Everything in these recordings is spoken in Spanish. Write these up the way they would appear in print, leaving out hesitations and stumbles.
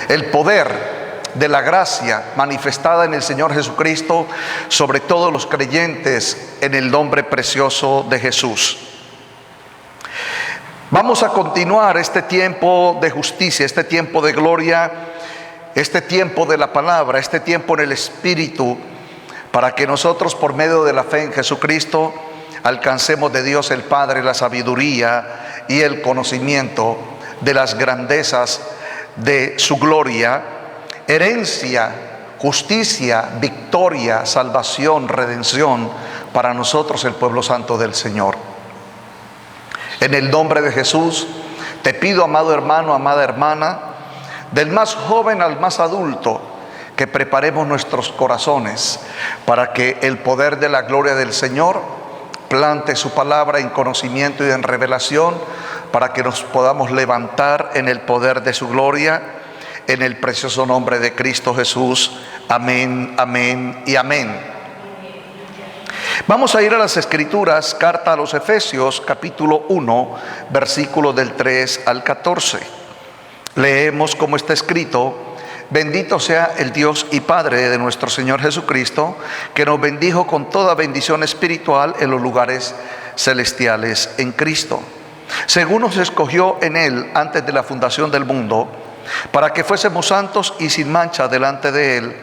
El poder de la gracia manifestada en el Señor Jesucristo sobre todos los creyentes en el nombre precioso de Jesús. Vamos a continuar este tiempo de justicia, este tiempo de gloria, este tiempo de la palabra, este tiempo en el Espíritu, para que nosotros por medio de la fe en Jesucristo alcancemos de Dios el Padre la sabiduría y el conocimiento de las grandezas de su gloria, herencia, justicia, victoria, salvación, redención para nosotros el pueblo santo del Señor. En el nombre de Jesús te pido, amado hermano, amada hermana, del más joven al más adulto, que preparemos nuestros corazones para que el poder de la gloria del Señor plante su palabra en conocimiento y en revelación, para que nos podamos levantar en el poder de su gloria, en el precioso nombre de Cristo Jesús. Amén, amén y amén. Vamos a ir a las Escrituras, carta a los Efesios, capítulo 1, versículos del 3 al 14. Leemos como está escrito: bendito sea el Dios y Padre de nuestro Señor Jesucristo, que nos bendijo con toda bendición espiritual en los lugares celestiales en Cristo, según nos escogió en Él antes de la fundación del mundo, para que fuésemos santos y sin mancha delante de Él,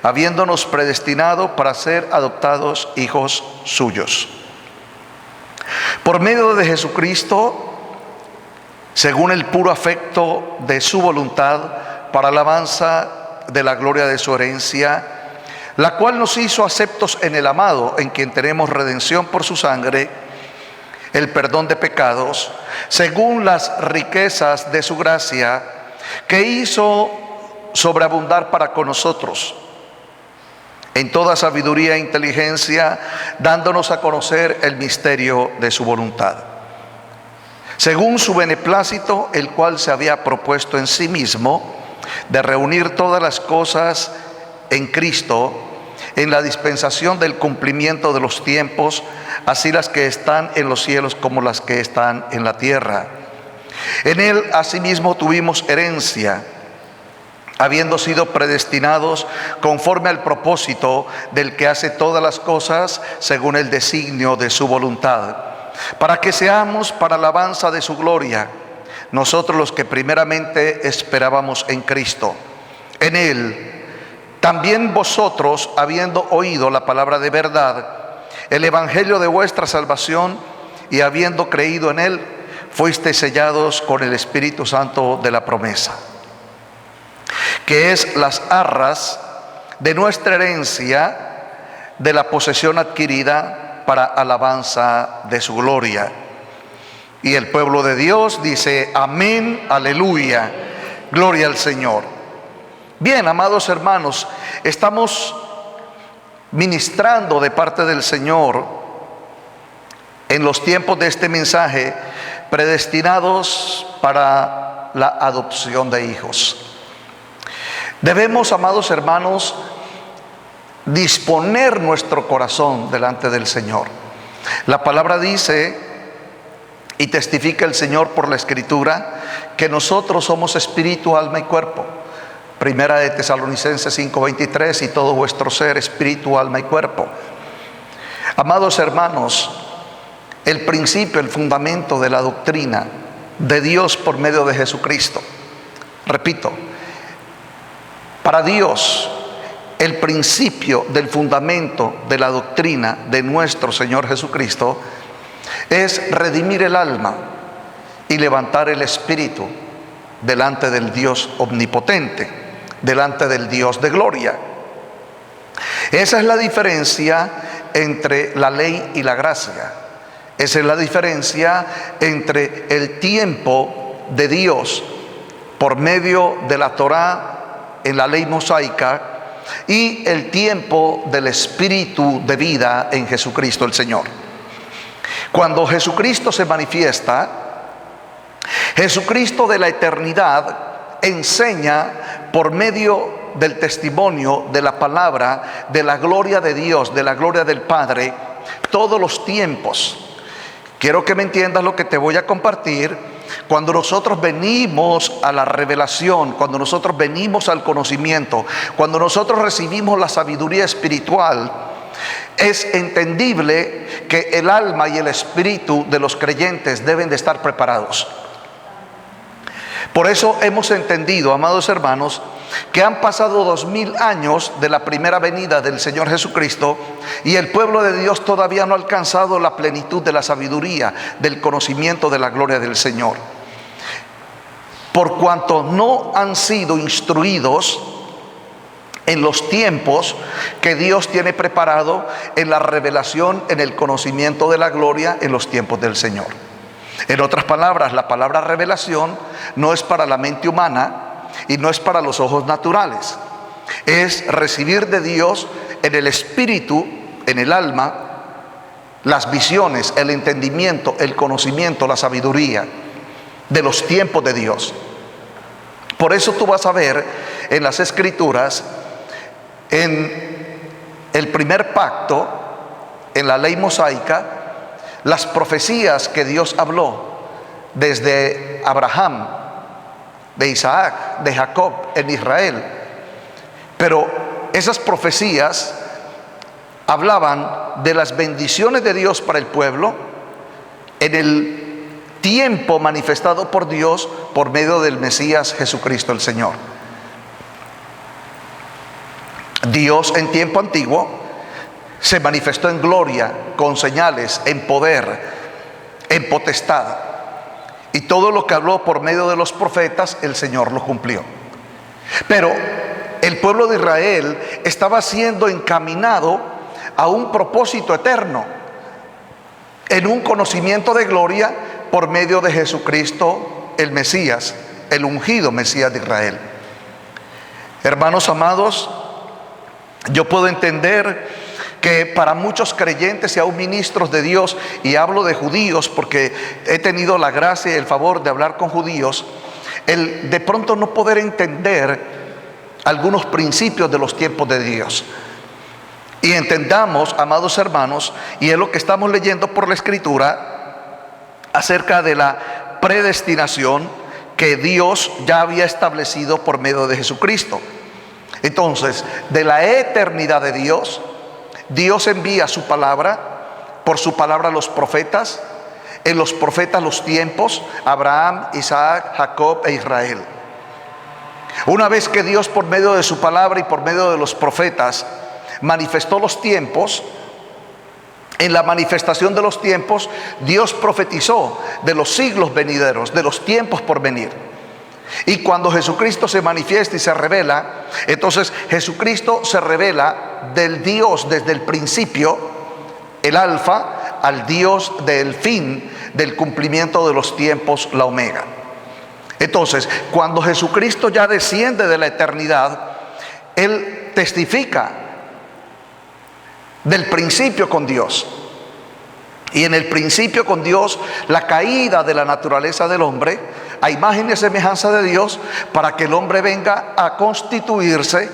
habiéndonos predestinado para ser adoptados hijos suyos, por medio de Jesucristo, según el puro afecto de su voluntad, para alabanza de la gloria de su herencia, la cual nos hizo aceptos en el amado, en quien tenemos redención por su sangre, el perdón de pecados, según las riquezas de su gracia, que hizo sobreabundar para con nosotros en toda sabiduría e inteligencia, dándonos a conocer el misterio de su voluntad, según su beneplácito, el cual se había propuesto en sí mismo, de reunir todas las cosas en Cristo, en la dispensación del cumplimiento de los tiempos, así las que están en los cielos como las que están en la tierra. En Él asimismo tuvimos herencia, habiendo sido predestinados conforme al propósito del que hace todas las cosas según el designio de su voluntad, para que seamos para alabanza de su gloria, nosotros los que primeramente esperábamos en Cristo. En Él también vosotros, habiendo oído la palabra de verdad, el evangelio de vuestra salvación, y habiendo creído en Él, fuisteis sellados con el Espíritu Santo de la promesa, que es las arras de nuestra herencia, de la posesión adquirida para alabanza de su gloria. Y el pueblo de Dios dice: amén, aleluya, gloria al Señor. Bien, amados hermanos, estamos ministrando de parte del Señor en los tiempos de este mensaje, predestinados para la adopción de hijos. Debemos, amados hermanos, disponer nuestro corazón delante del Señor. La palabra dice, y testifica el Señor por la Escritura, que nosotros somos espíritu, alma y cuerpo. Primera de Tesalonicenses 5:23, y todo vuestro ser, espíritu, alma y cuerpo. Amados hermanos, el principio, el fundamento de la doctrina de Dios por medio de Jesucristo. Repito, para Dios, el principio del fundamento de la doctrina de nuestro Señor Jesucristo es redimir el alma y levantar el espíritu delante del Dios omnipotente, delante del Dios de gloria. Esa es la diferencia entre la ley y la gracia. Esa es la diferencia entre el tiempo de Dios por medio de la Torá en la ley mosaica y el tiempo del espíritu de vida en Jesucristo el Señor. Cuando Jesucristo se manifiesta, Jesucristo de la eternidad enseña por medio del testimonio de la palabra, de la gloria de Dios, de la gloria del Padre, todos los tiempos. Quiero que me entiendas lo que te voy a compartir. cuando nosotros venimos a la revelación, cuando nosotros venimos al conocimiento, cuando nosotros recibimos la sabiduría espiritual, es entendible que el alma y el espíritu de los creyentes deben de estar preparados. Por eso hemos entendido, amados hermanos, que han pasado 2000 años de la primera venida del Señor Jesucristo y el pueblo de Dios todavía no ha alcanzado la plenitud de la sabiduría, del conocimiento de la gloria del Señor. Por cuanto no han sido instruidos en los tiempos que Dios tiene preparado en la revelación, en el conocimiento de la gloria en los tiempos del Señor. En otras palabras, la palabra revelación no es para la mente humana y no es para los ojos naturales. Es recibir de Dios en el espíritu, en el alma, las visiones, el entendimiento, el conocimiento, la sabiduría de los tiempos de Dios. Por eso tú vas a ver en las Escrituras, en el primer pacto, en la ley mosaica, las profecías que Dios habló desde Abraham, de Isaac, de Jacob, en Israel. Pero esas profecías hablaban de las bendiciones de Dios para el pueblo en el tiempo manifestado por Dios por medio del Mesías Jesucristo el Señor. Dios en tiempo antiguo se manifestó en gloria, con señales, en poder, en potestad. Y todo lo que habló por medio de los profetas, el Señor lo cumplió. Pero el pueblo de Israel estaba siendo encaminado a un propósito eterno, en un conocimiento de gloria por medio de Jesucristo, el Mesías, el ungido Mesías de Israel. Hermanos amados, yo puedo entender que para muchos creyentes y aún ministros de Dios, y hablo de judíos porque he tenido la gracia y el favor de hablar con judíos, el de pronto no poder entender algunos principios de los tiempos de Dios. Y entendamos, amados hermanos, y es lo que estamos leyendo por la Escritura acerca de la predestinación que Dios ya había establecido por medio de Jesucristo. Entonces, de la eternidad de Dios, Dios envía su palabra, por su palabra los profetas, en los profetas los tiempos, Abraham, Isaac, Jacob e Israel. Una vez que Dios por medio de su palabra y por medio de los profetas manifestó los tiempos, en la manifestación de los tiempos, Dios profetizó de los siglos venideros, de los tiempos por venir. Y cuando Jesucristo se manifiesta y se revela, entonces Jesucristo se revela del Dios desde el principio, el alfa, al Dios del fin, del cumplimiento de los tiempos, la omega. Entonces, cuando Jesucristo ya desciende de la eternidad, Él testifica del principio con Dios. Y en el principio con Dios, la caída de la naturaleza del hombre, a imagen y semejanza de Dios, para que el hombre venga a constituirse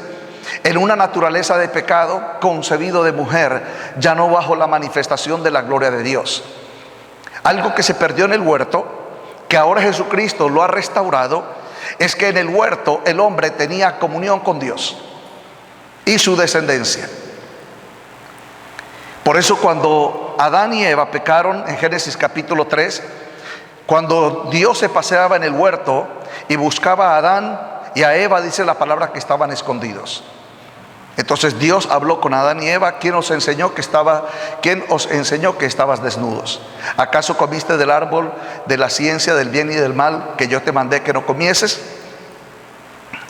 en una naturaleza de pecado, concebido de mujer, ya no bajo la manifestación de la gloria de Dios. Algo que se perdió en el huerto, que ahora Jesucristo lo ha restaurado, es que en el huerto el hombre tenía comunión con Dios y su descendencia. Por eso cuando Adán y Eva pecaron en Génesis capítulo 3, cuando Dios se paseaba en el huerto y buscaba a Adán y a Eva, dice la palabra que estaban escondidos. Entonces Dios habló con Adán y Eva. ¿Quién os enseñó que estabas desnudos? ¿Acaso comiste del árbol de la ciencia del bien y del mal que yo te mandé que no comieses?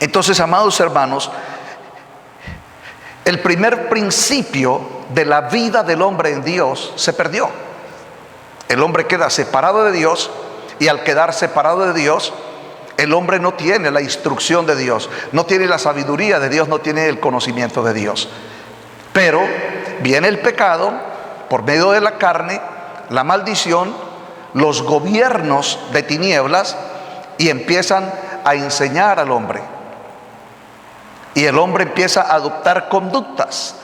Entonces, amados hermanos, el primer principio de la vida del hombre en Dios se perdió. El hombre queda separado de Dios, y al quedar separado de Dios, el hombre no tiene la instrucción de Dios, no tiene la sabiduría de Dios, no tiene el conocimiento de Dios. Pero viene el pecado por medio de la carne, la maldición, los gobiernos de tinieblas, y empiezan a enseñar al hombre. Y el hombre empieza a adoptar conductas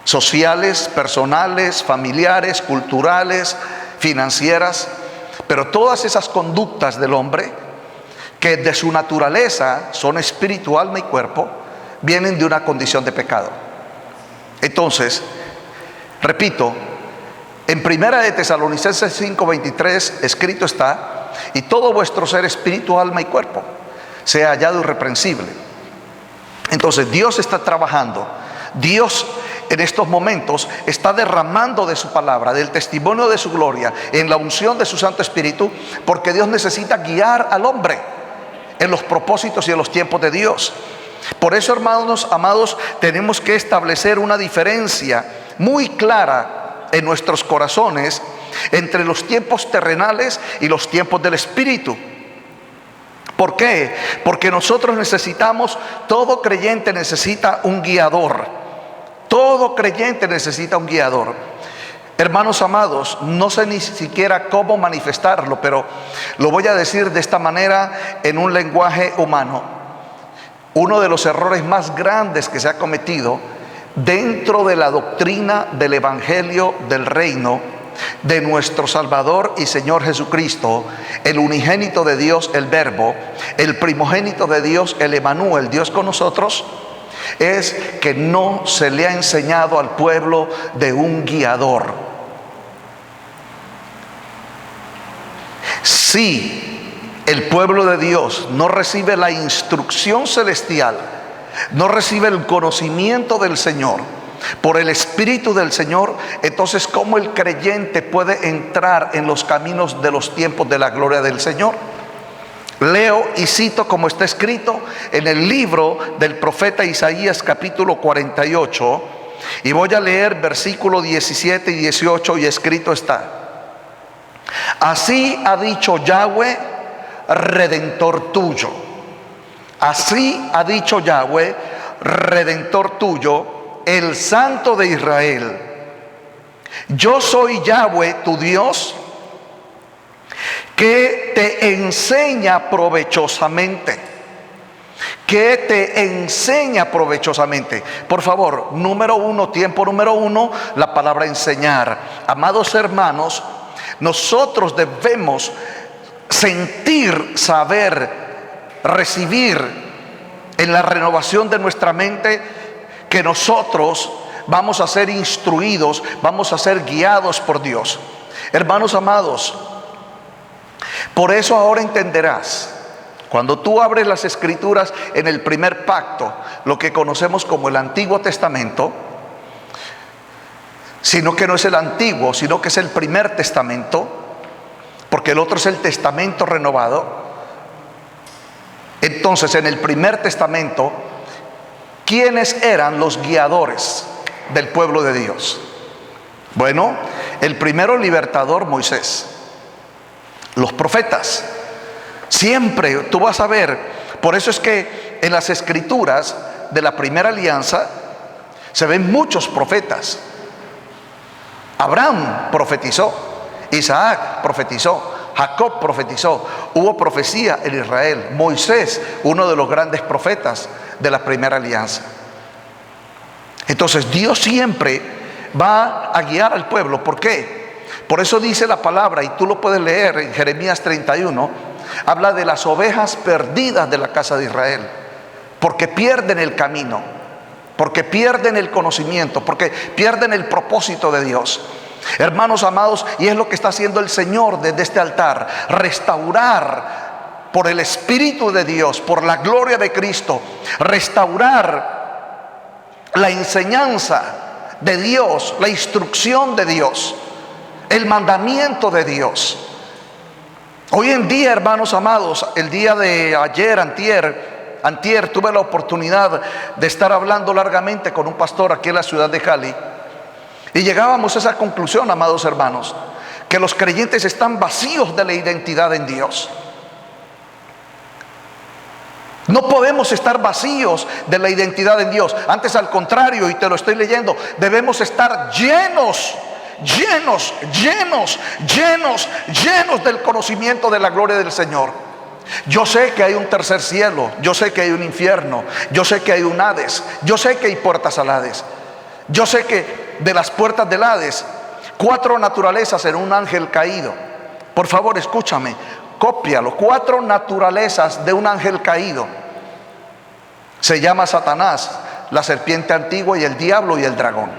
sociales, personales, familiares, culturales, financieras, Pero todas esas conductas del hombre, que de su naturaleza son espíritu, alma y cuerpo, vienen de una condición de pecado. Entonces, repito, en Primera de Tesalonicenses 5:23 escrito está: y todo vuestro ser, espíritu, alma y cuerpo, sea hallado irreprensible. Entonces Dios está trabajando. Dios en estos momentos está derramando de su palabra, del testimonio de su gloria, en la unción de su Santo Espíritu, porque Dios necesita guiar al hombre en los propósitos y en los tiempos de Dios. Por eso, hermanos amados, tenemos que establecer una diferencia muy clara en nuestros corazones entre los tiempos terrenales y los tiempos del Espíritu. ¿Por qué? Porque nosotros necesitamos, todo creyente necesita un guiador. Todo creyente necesita un guiador. Hermanos amados, no sé ni siquiera cómo manifestarlo, pero lo voy a decir de esta manera en un lenguaje humano. Uno de los errores más grandes que se ha cometido dentro de la doctrina del Evangelio del Reino de nuestro Salvador y Señor Jesucristo, el unigénito de Dios, el Verbo, el primogénito de Dios, el Emanuel, Dios con nosotros, es que no se le ha enseñado al pueblo de un guiador. Si el pueblo de Dios no recibe la instrucción celestial, no recibe el conocimiento del Señor por el Espíritu del Señor, entonces ¿cómo el creyente puede entrar en los caminos de los tiempos de la gloria del Señor? Leo y cito como está escrito en el libro del profeta Isaías capítulo 48, y voy a leer versículos 17 y 18, y escrito está: así ha dicho Yahweh, Redentor tuyo. Así ha dicho Yahweh, Redentor tuyo, el Santo de Israel. Yo soy Yahweh tu Dios, que te enseña provechosamente. Que te enseña provechosamente. Por favor, número uno, tiempo número uno, la palabra enseñar. Amados hermanos, nosotros debemos sentir, saber, recibir en la renovación de nuestra mente que nosotros vamos a ser instruidos, vamos a ser guiados por Dios. Hermanos amados, por eso ahora entenderás, cuando tú abres las Escrituras en el primer pacto, lo que conocemos como el Antiguo Testamento, sino que no es el Antiguo, sino que es el primer Testamento, porque el otro es el Testamento renovado. Entonces, en el primer Testamento, ¿quiénes eran los guiadores del pueblo de Dios? Bueno, el primero libertador, Moisés. Los profetas. Siempre tú vas a ver, por eso es que en las Escrituras de la primera alianza se ven muchos profetas. Abraham profetizó, Isaac profetizó, Jacob profetizó, hubo profecía en Israel. Moisés, uno de los grandes profetas de la primera alianza. Entonces Dios siempre va a guiar al pueblo. ¿Por qué? Por eso dice la palabra, y tú lo puedes leer en Jeremías 31, habla de las ovejas perdidas de la casa de Israel, porque pierden el camino, porque pierden el conocimiento, porque pierden el propósito de Dios. Hermanos amados, y es lo que está haciendo el Señor desde este altar: restaurar por el Espíritu de Dios, por la gloria de Cristo, restaurar la enseñanza de Dios, la instrucción de Dios, el mandamiento de Dios. Hoy en día, hermanos amados, el día de ayer, antier, tuve la oportunidad de estar hablando largamente con un pastor aquí en la ciudad de Cali, y llegábamos a esa conclusión, amados hermanos, que los creyentes están vacíos de la identidad en Dios. No podemos estar vacíos de la identidad en Dios. Antes, al contrario, y te lo estoy leyendo, debemos estar llenos del conocimiento de la gloria del Señor. Yo sé que hay un tercer cielo, yo sé que hay un infierno, yo sé que hay un Hades, yo sé que hay puertas al Hades. Yo sé que de las puertas del Hades, 4 naturalezas en un ángel caído. Por favor, escúchame, cópialo. 4 naturalezas de un ángel caído. Se llama Satanás, la serpiente antigua y el diablo y el dragón.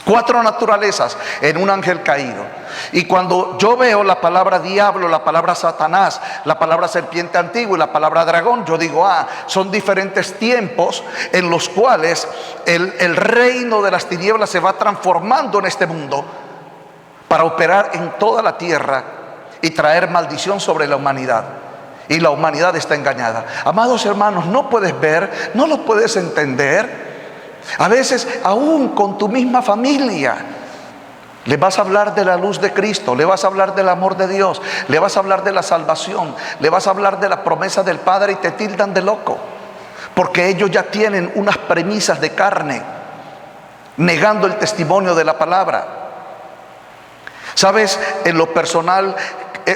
4 naturalezas en un ángel caído. Y cuando yo veo la palabra diablo, la palabra Satanás, la palabra serpiente antigua y la palabra dragón, yo digo, son diferentes tiempos en los cuales el reino de las tinieblas se va transformando en este mundo para operar en toda la tierra y traer maldición sobre la humanidad. Y la humanidad está engañada. Amados hermanos, no puedes ver, no lo puedes entender. A veces aún con tu misma familia le vas a hablar de la luz de Cristo, le vas a hablar del amor de Dios, le vas a hablar de la salvación, le vas a hablar de la promesa del Padre y te tildan de loco, porque ellos ya tienen unas premisas de carne, negando el testimonio de la palabra. Sabes, en lo personal,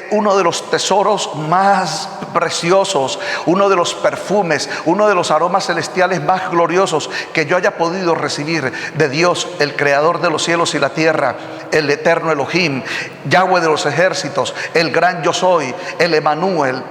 uno de los tesoros más preciosos, uno de los perfumes, uno de los aromas celestiales más gloriosos que yo haya podido recibir de Dios, el creador de los cielos y la tierra, el eterno Elohim, Yahweh de los ejércitos, el gran yo soy, el Emanuel.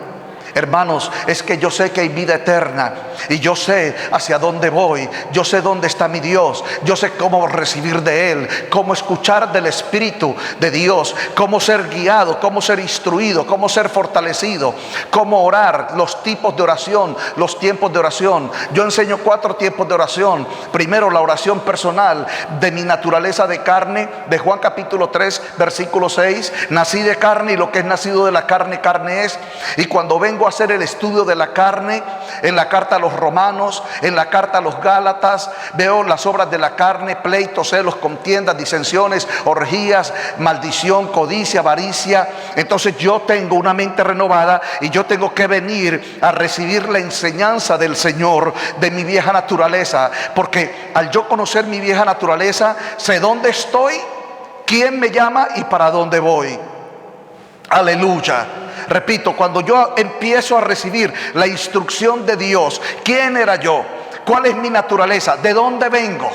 Hermanos, es que yo sé que hay vida eterna y yo sé hacia dónde voy, yo sé dónde está mi Dios, yo sé cómo recibir de Él, cómo escuchar del Espíritu de Dios, cómo ser guiado, cómo ser instruido, cómo ser fortalecido, cómo orar, los tipos de oración, los tiempos de oración. Yo enseño 4 tiempos de oración. Primero, la oración personal de mi naturaleza de carne, de Juan capítulo 3, versículo 6. Nací de carne y lo que es nacido de la carne, carne es. Y cuando vengo a hacer el estudio de la carne, en la carta a los Romanos, en la carta a los Gálatas, veo las obras de la carne: pleitos, celos, contiendas, disensiones, orgías, maldición, codicia, avaricia. Entonces yo tengo una mente renovada y yo tengo que venir a recibir la enseñanza del Señor de mi vieja naturaleza, porque al yo conocer mi vieja naturaleza, sé dónde estoy, quién me llama y para dónde voy. Aleluya. Repito, cuando yo empiezo a recibir la instrucción de Dios, ¿quién era yo? ¿Cuál es mi naturaleza? ¿De dónde vengo?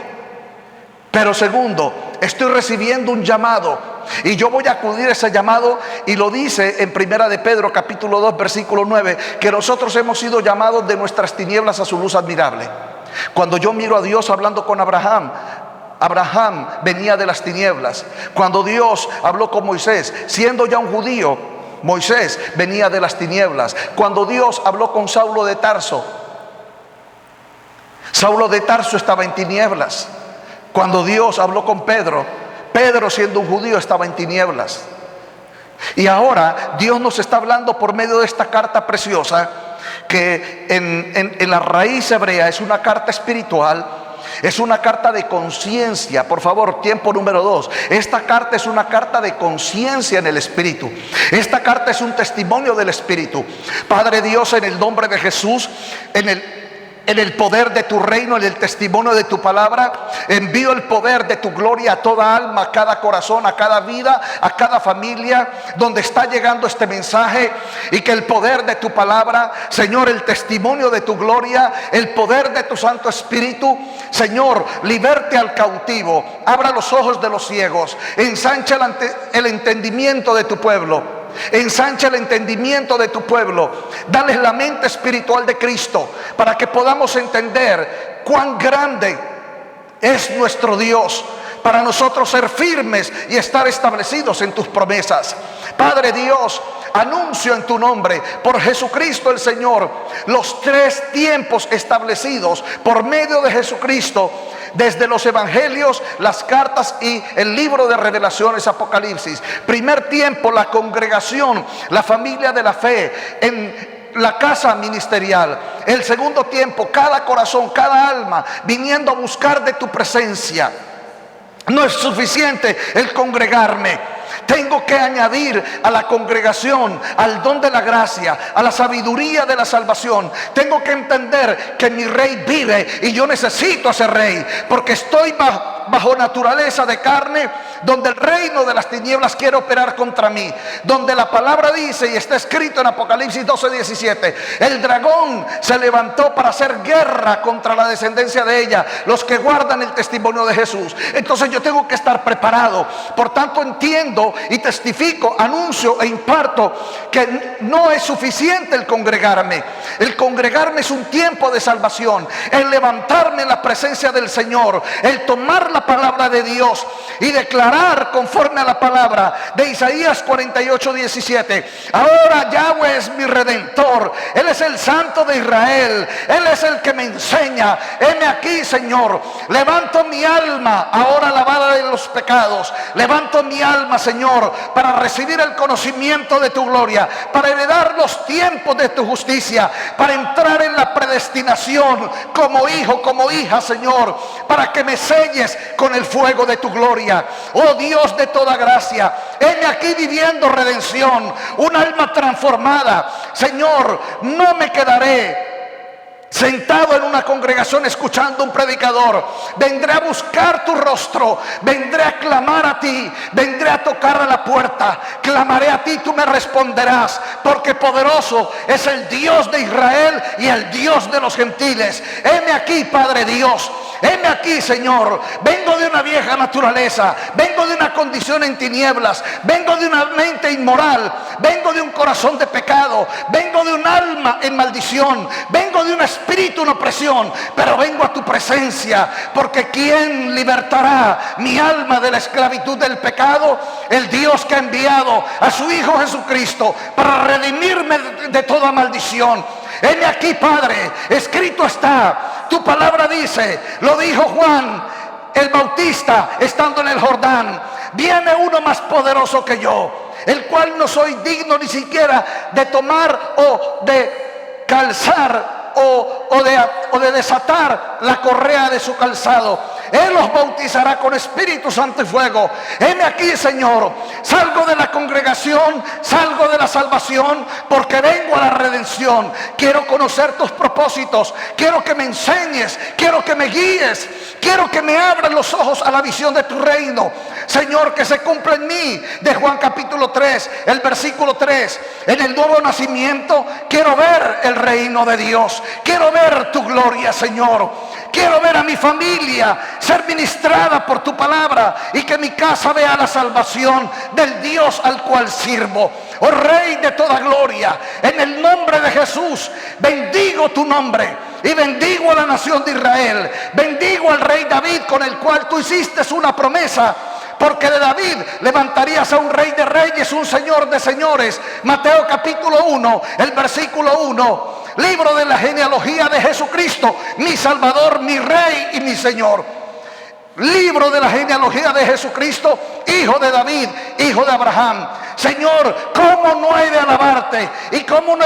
Pero segundo, estoy recibiendo un llamado y yo voy a acudir a ese llamado, y lo dice en Primera de Pedro capítulo 2 versículo 9, que nosotros hemos sido llamados de nuestras tinieblas a su luz admirable. Cuando yo miro a Dios hablando con Abraham, Abraham venía de las tinieblas. Cuando Dios habló con Moisés, siendo ya un judío, Moisés venía de las tinieblas. Cuando Dios habló con Saulo de Tarso, Saulo de Tarso estaba en tinieblas. Cuando Dios habló con Pedro, Pedro siendo un judío estaba en tinieblas. Y ahora Dios nos está hablando por medio de esta carta preciosa, que en la raíz hebrea es una carta espiritual. Es una carta de conciencia. Por favor, tiempo número 2. Esta carta es una carta de conciencia en el Espíritu. Esta carta es un testimonio del Espíritu. Padre Dios, en el nombre de Jesús, en el poder de tu reino, en el testimonio de tu palabra, envío el poder de tu gloria a toda alma, a cada corazón, a cada vida, a cada familia donde está llegando este mensaje, y que el poder de tu palabra, Señor, el testimonio de tu gloria, el poder de tu Santo Espíritu, Señor, liberte al cautivo, abra los ojos de los ciegos, ensancha el entendimiento de tu pueblo. Ensancha el entendimiento de tu pueblo. Dales la mente espiritual de Cristo para que podamos entender cuán grande es nuestro Dios, para nosotros ser firmes y estar establecidos en tus promesas. Padre Dios, anuncio en tu nombre, por Jesucristo el Señor, los 3 tiempos establecidos por medio de Jesucristo, desde los evangelios, las cartas y el libro de Revelaciones, Apocalipsis. Primer tiempo, la congregación, la familia de la fe en la casa ministerial. El segundo tiempo, cada corazón, cada alma viniendo a buscar de tu presencia. No es suficiente el congregarme. Tengo que añadir a la congregación, al don de la gracia, a la sabiduría de la salvación. Tengo que entender que mi rey vive y yo necesito a ese rey, porque estoy bajo naturaleza de carne, donde el reino de las tinieblas quiere operar contra mí, donde la palabra dice, y está escrito en Apocalipsis 12:17, el dragón se levantó para hacer guerra contra la descendencia de ella, los que guardan el testimonio de Jesús. Entonces yo tengo que estar preparado. Por tanto, entiendo y testifico, anuncio e imparto que no es suficiente el congregarme. El congregarme es un tiempo de salvación, el levantarme en la presencia del Señor, el tomar la palabra de Dios y declarar conforme a la palabra de Isaías 48:17. Ahora Yahweh es mi redentor, Él es el Santo de Israel, Él es el que me enseña. Heme aquí, Señor, levanto mi alma ahora lavada de los pecados. Levanto mi alma, Señor, para recibir el conocimiento de tu gloria, para heredar los tiempos de tu justicia, para entrar en la predestinación como hijo, como hija, Señor, para que me selles con el fuego de tu gloria. Oh Dios de toda gracia, heme aquí viviendo redención, un alma transformada. Señor, no me quedaré sentado en una congregación escuchando un predicador. Vendré a buscar tu rostro, vendré a clamar a ti, vendré a tocar a la puerta, clamaré a ti, tú me responderás, porque poderoso es el Dios de Israel y el Dios de los gentiles. Heme aquí, Padre Dios, heme aquí, Señor. Vengo de una vieja naturaleza, vengo de una condición en tinieblas, vengo de una mente inmoral, vengo de un corazón de pecado, vengo de un alma en maldición, vengo de un espíritu en opresión, pero vengo a tu presencia, porque ¿quién libertará mi alma de la esclavitud del pecado? El Dios que ha enviado a su Hijo Jesucristo para redimirme de toda maldición. Heme aquí, Padre, escrito está, tu palabra dice, lo dijo Juan el Bautista estando en el Jordán, viene uno más poderoso que yo, el cual no soy digno ni siquiera de tomar o de calzar o de desatar la correa de su calzado. Él los bautizará con Espíritu Santo y fuego. Heme aquí, Señor, salgo de la congregación, salgo de la salvación, porque vengo a la redención. Quiero conocer tus propósitos, quiero que me enseñes, quiero que me guíes, quiero que me abran los ojos a la visión de tu reino. Señor, que se cumpla en mí, de Juan capítulo 3, el versículo 3. En el nuevo nacimiento quiero ver el reino de Dios, quiero ver tu gloria, Señor. Quiero ver a mi familia ser ministrada por tu palabra y que mi casa vea la salvación del Dios al cual sirvo. Oh Rey de toda gloria, en el nombre de Jesús bendigo tu nombre y bendigo a la nación de Israel. Bendigo al rey David, con el cual tú hiciste una promesa, porque de David levantarías a un rey de reyes, un señor de señores. Mateo capítulo 1, el versículo 1. Libro de la genealogía de Jesucristo, mi Salvador, mi Rey y mi Señor. Libro de la genealogía de Jesucristo, hijo de David, hijo de Abraham. Señor, ¿cómo no he de alabarte? ¿Y cómo no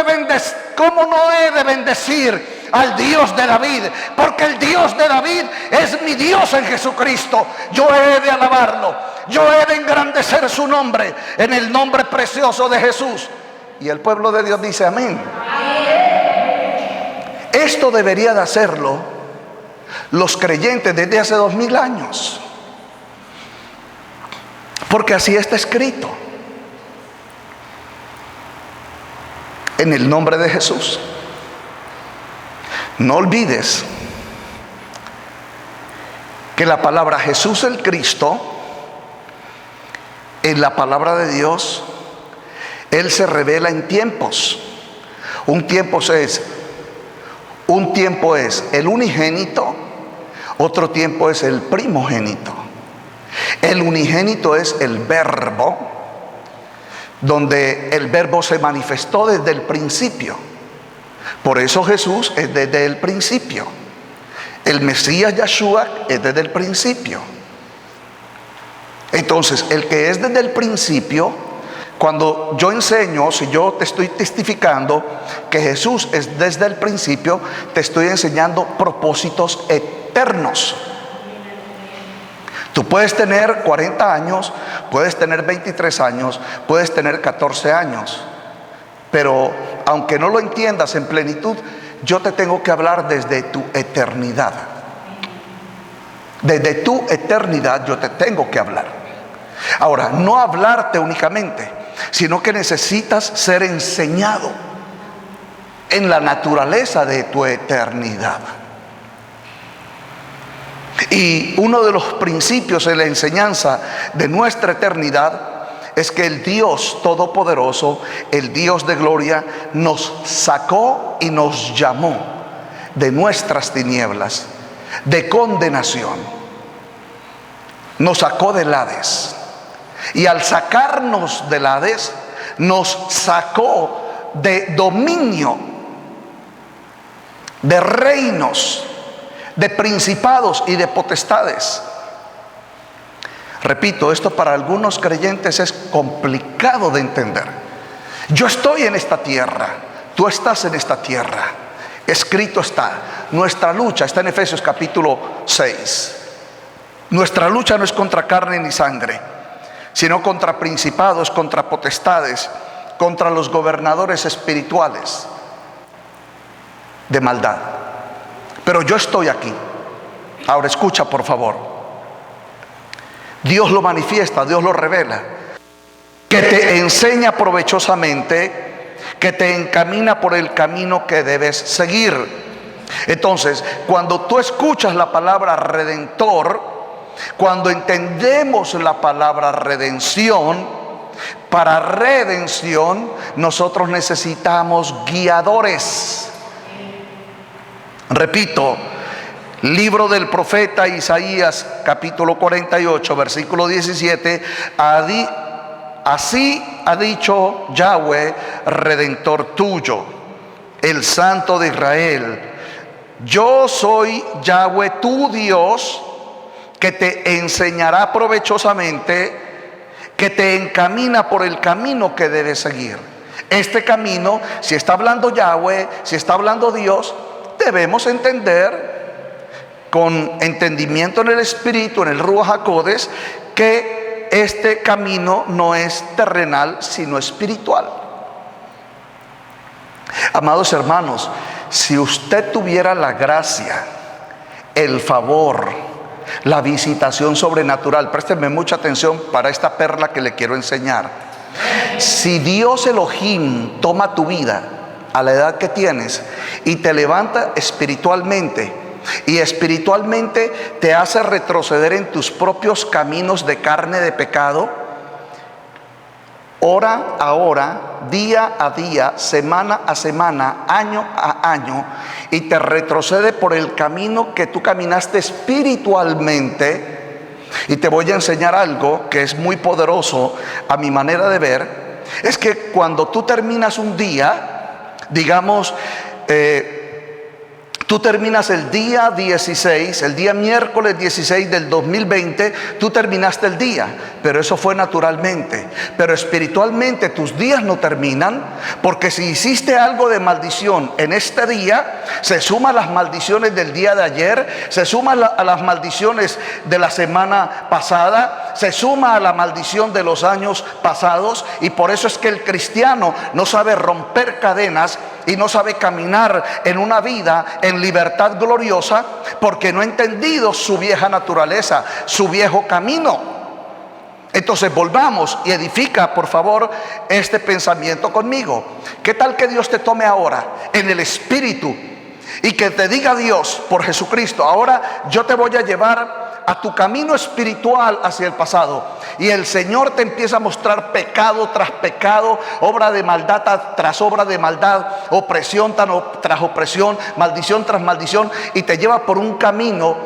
he de bendecir al Dios de David? Porque el Dios de David es mi Dios en Jesucristo. Yo he de alabarlo, yo he de engrandecer su nombre, en el nombre precioso de Jesús. Y el pueblo de Dios dice amén. Esto debería de hacerlo los creyentes desde hace 2000 años, porque así está escrito. En el nombre de Jesús. No olvides que la palabra Jesús el Cristo, en la palabra de Dios, Él se revela en tiempos. Un tiempo es el unigénito, otro tiempo es el primogénito. El unigénito es el verbo, donde el verbo se manifestó desde el principio. Por eso Jesús es desde el principio. El Mesías Yahshua es desde el principio. Entonces, el que es desde el principio, cuando yo enseño, si yo te estoy testificando que Jesús es desde el principio, te estoy enseñando propósitos eternos. Tú puedes tener 40 años, puedes tener 23 años, puedes tener 14 años, pero aunque no lo entiendas en plenitud, yo te tengo que hablar desde tu eternidad. Desde tu eternidad yo te tengo que hablar. Ahora, no hablarte únicamente, sino que necesitas ser enseñado en la naturaleza de tu eternidad. Y uno de los principios en la enseñanza de nuestra eternidad es que el Dios Todopoderoso, el Dios de gloria, nos sacó y nos llamó de nuestras tinieblas, de condenación. Nos sacó del Hades. Y al sacarnos del Hades, nos sacó de dominio, de reinos, de principados y de potestades. Repito, esto para algunos creyentes es complicado de entender. Yo estoy en esta tierra, tú estás en esta tierra. Escrito está, nuestra lucha está en Efesios capítulo 6. Nuestra lucha no es contra carne ni sangre, sino contra principados, contra potestades, contra los gobernadores espirituales de maldad. Pero yo estoy aquí. Ahora escucha, por favor. Dios lo manifiesta, Dios lo revela, que te enseña provechosamente, que te encamina por el camino que debes seguir. Entonces, cuando tú escuchas la palabra redentor, cuando entendemos la palabra redención, para redención nosotros necesitamos guiadores. Repito, libro del profeta Isaías, capítulo 48, versículo 17. Así ha dicho Yahweh, redentor tuyo, el Santo de Israel: yo soy Yahweh tu Dios, que te enseñará provechosamente, que te encamina por el camino que debes seguir. Este camino, si está hablando Yahweh, si está hablando Dios, debemos entender con entendimiento en el Espíritu, en el Ruach HaKodesh, que este camino no es terrenal, sino espiritual. Amados hermanos, si usted tuviera la gracia, el favor, la visitación sobrenatural, présteme mucha atención para esta perla que le quiero enseñar. Si Dios Elohim toma tu vida a la edad que tienes y te levanta espiritualmente, y espiritualmente te hace retroceder en tus propios caminos de carne, de pecado, hora a hora, día a día, semana a semana, año a año, y te retrocede por el camino que tú caminaste espiritualmente. Y te voy a enseñar algo que es muy poderoso a mi manera de ver. Es que cuando tú terminas un día, digamos, tú terminas el día 16, el día miércoles 16 del 2020, tú terminaste el día, pero eso fue naturalmente. Pero espiritualmente tus días no terminan, porque si hiciste algo de maldición en este día, se suman las maldiciones del día de ayer, se suman a las maldiciones de la semana pasada, se suma a la maldición de los años pasados. Y por eso es que el cristiano no sabe romper cadenas y no sabe caminar en una vida en libertad gloriosa, porque no ha entendido su vieja naturaleza, su viejo camino. Entonces volvamos y edifica, por favor, este pensamiento conmigo. ¿Qué tal que Dios te tome ahora en el Espíritu y que te diga Dios por Jesucristo: ahora yo te voy a llevar a tu camino espiritual hacia el pasado, y el Señor te empieza a mostrar pecado tras pecado, obra de maldad tras obra de maldad, opresión tras opresión, maldición tras maldición, y te lleva por un camino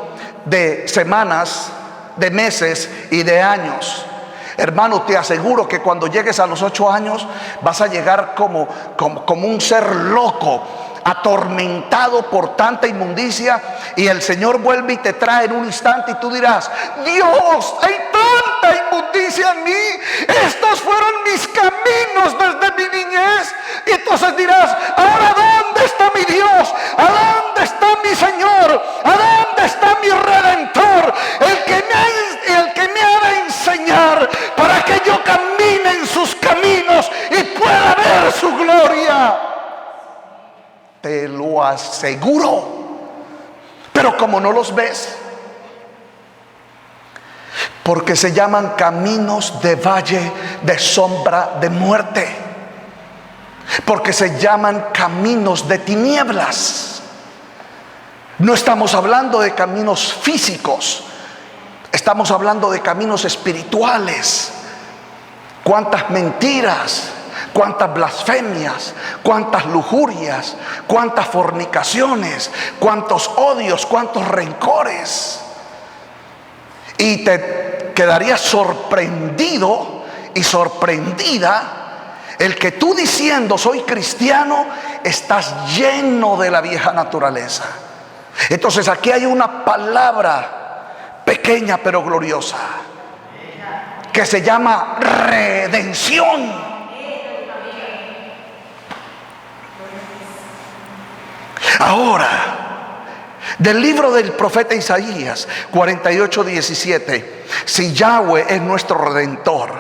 de semanas, de meses y de años? Hermano, te aseguro que cuando llegues a los 8 años vas a llegar como un ser loco, atormentado por tanta inmundicia, y el Señor vuelve y te trae en un instante y tú dirás: Dios, hay tanta inmundicia en mí, estos fueron mis caminos desde mi niñez. Y entonces dirás: ahora, ¿dónde está mi Dios? ¿A dónde está mi Señor? ¿A dónde está mi Redentor? El que me ha de enseñar para que yo camine en sus caminos y pueda ver su gloria. Te lo aseguro. Pero como no los ves, porque se llaman caminos de valle de sombra de muerte, porque se llaman caminos de tinieblas. No estamos hablando de caminos físicos, estamos hablando de caminos espirituales. Cuántas mentiras, cuántas blasfemias, cuántas lujurias, cuántas fornicaciones, cuántos odios, cuántos rencores. Y te quedarías sorprendido y sorprendida el que tú, diciendo soy cristiano, estás lleno de la vieja naturaleza. Entonces aquí hay una palabra pequeña pero gloriosa que se llama redención. Ahora, del libro del profeta Isaías 48:17, si Yahweh es nuestro redentor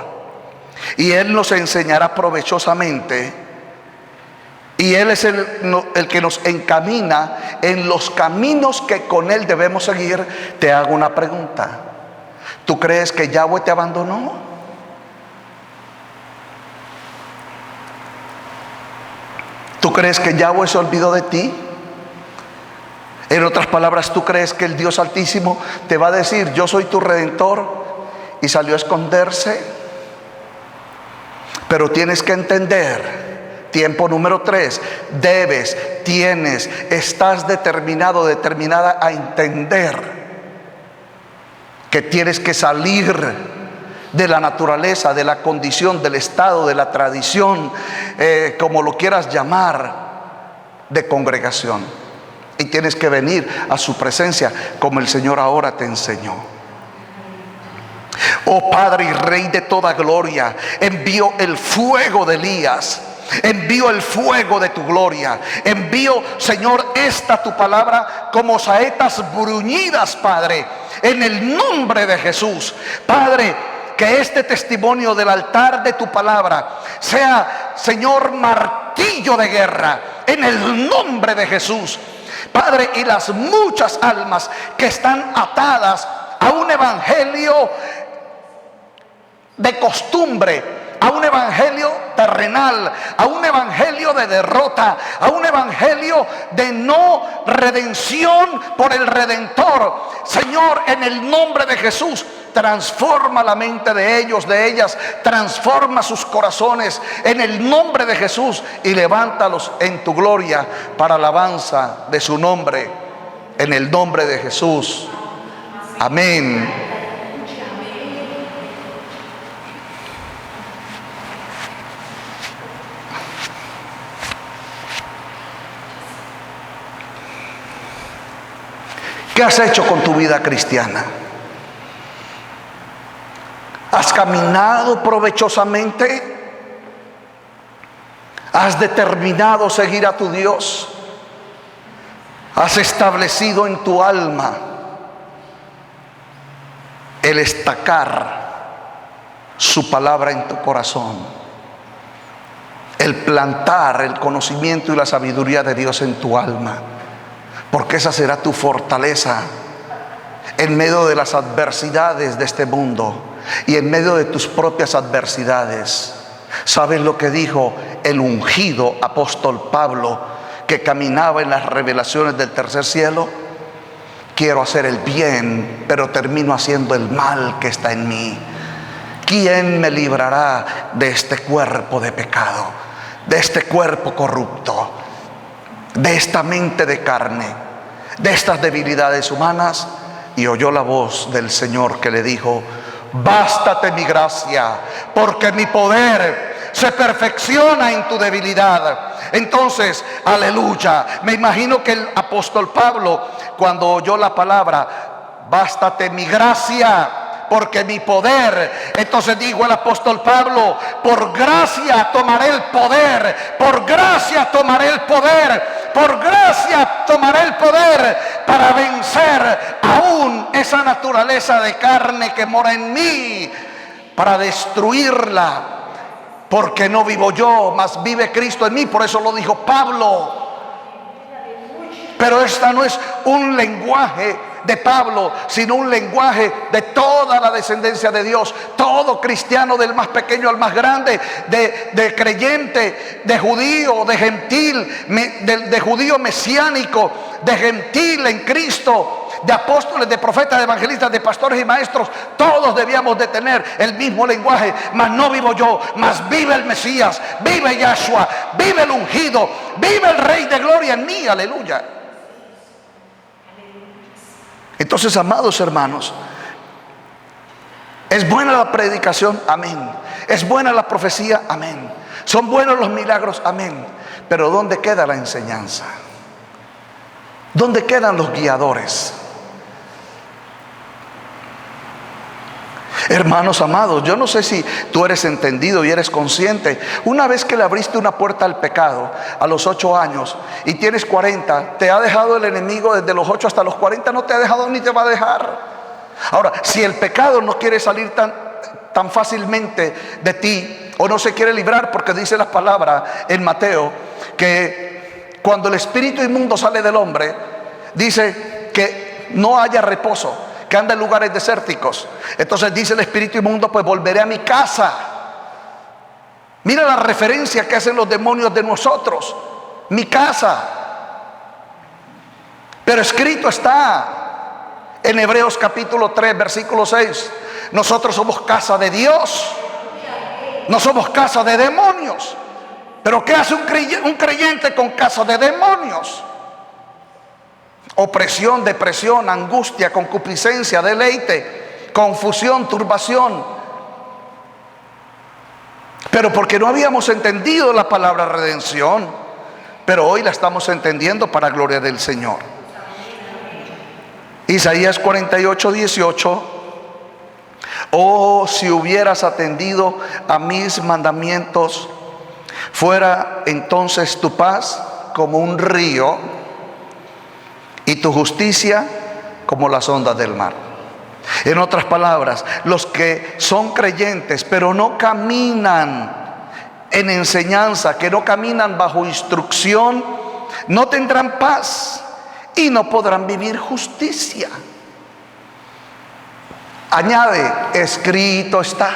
y Él nos enseñará provechosamente, y Él es el que nos encamina en los caminos que con Él debemos seguir, te hago una pregunta: ¿tú crees que Yahweh te abandonó? ¿Tú crees que Yahweh se olvidó de ti? En otras palabras, ¿tú crees que el Dios Altísimo te va a decir yo soy tu redentor y salió a esconderse? Pero tienes que entender, tiempo número 3, estás determinado, determinada a entender que tienes que salir de la naturaleza, de la condición, del estado, de la tradición, como lo quieras llamar, de congregación. Y tienes que venir a su presencia como el Señor ahora te enseñó. Oh Padre y Rey de toda gloria, envío el fuego de Elías, envío el fuego de tu gloria, envío, Señor, esta tu palabra como saetas bruñidas, Padre, en el nombre de Jesús. Padre, que este testimonio del altar de tu palabra sea, Señor, martillo de guerra en el nombre de Jesús. Padre, y las muchas almas que están atadas a un evangelio de costumbre, a un evangelio terrenal, a un evangelio de derrota, a un evangelio de no redención por el Redentor. Señor, en el nombre de Jesús, transforma la mente de ellos, de ellas, transforma sus corazones en el nombre de Jesús y levántalos en tu gloria para alabanza de su nombre, en el nombre de Jesús. Amén. ¿Qué has hecho con tu vida cristiana? ¿Has caminado provechosamente? ¿Has determinado seguir a tu Dios? ¿Has establecido en tu alma el estacar su palabra en tu corazón? El plantar el conocimiento y la sabiduría de Dios en tu alma. Porque esa será tu fortaleza en medio de las adversidades de este mundo y en medio de tus propias adversidades. ¿Sabes lo que dijo el ungido apóstol Pablo, que caminaba en las revelaciones del tercer cielo? Quiero hacer el bien, pero termino haciendo el mal que está en mí. ¿Quién me librará de este cuerpo de pecado, de este cuerpo corrupto, de esta mente de carne, de estas debilidades humanas? Y oyó la voz del Señor que le dijo: bástate mi gracia, porque mi poder se perfecciona en tu debilidad. Entonces, aleluya, me imagino que el apóstol Pablo, cuando oyó la palabra bástate mi gracia, porque mi poder, entonces dijo el apóstol Pablo: por gracia tomaré el poder, por gracia tomaré el poder, por gracia tomaré el poder para vencer aún esa naturaleza de carne que mora en mí, para destruirla, porque no vivo yo, mas vive Cristo en mí. Por eso lo dijo Pablo. Pero esta no es un lenguaje de Pablo, sino un lenguaje de toda la descendencia de Dios. Todo cristiano, del más pequeño al más grande, de creyente, de judío, de gentil, de judío mesiánico, de gentil en Cristo, de apóstoles, de profetas, de evangelistas, de pastores y maestros. Todos debíamos de tener el mismo lenguaje. Mas no vivo yo, mas vive el Mesías, vive Yahshua, vive el ungido, vive el Rey de gloria en mí. Aleluya. Entonces, amados hermanos, es buena la predicación, amén. Es buena la profecía, amén. Son buenos los milagros, amén. Pero ¿dónde queda la enseñanza? ¿Dónde quedan los guiadores? Hermanos amados, yo no sé si tú eres entendido y eres consciente. Una vez que le abriste una puerta al pecado a los 8 años y tienes 40, te ha dejado el enemigo desde los 8 hasta los 40, no te ha dejado ni te va a dejar. Ahora, si el pecado no quiere salir tan fácilmente de ti, o no se quiere librar, porque dice la palabra en Mateo que cuando el espíritu inmundo sale del hombre, dice que no haya reposo, que anda en lugares desérticos. Entonces dice el espíritu inmundo: pues volveré a mi casa. Mira la referencia que hacen los demonios de nosotros: mi casa. Pero escrito está en Hebreos capítulo 3 versículo 6: nosotros somos casa de Dios, no somos casa de demonios. Pero ¿qué hace un creyente con casa de demonios? Opresión, depresión, angustia, concupiscencia, deleite, confusión, turbación. Pero porque no habíamos entendido la palabra redención, pero hoy la estamos entendiendo para gloria del Señor. Isaías 48:18: oh, si hubieras atendido a mis mandamientos, fuera entonces tu paz como un río y tu justicia como las ondas del mar. En otras palabras, los que son creyentes pero no caminan en enseñanza, que no caminan bajo instrucción, no tendrán paz y no podrán vivir justicia. Añade: escrito está.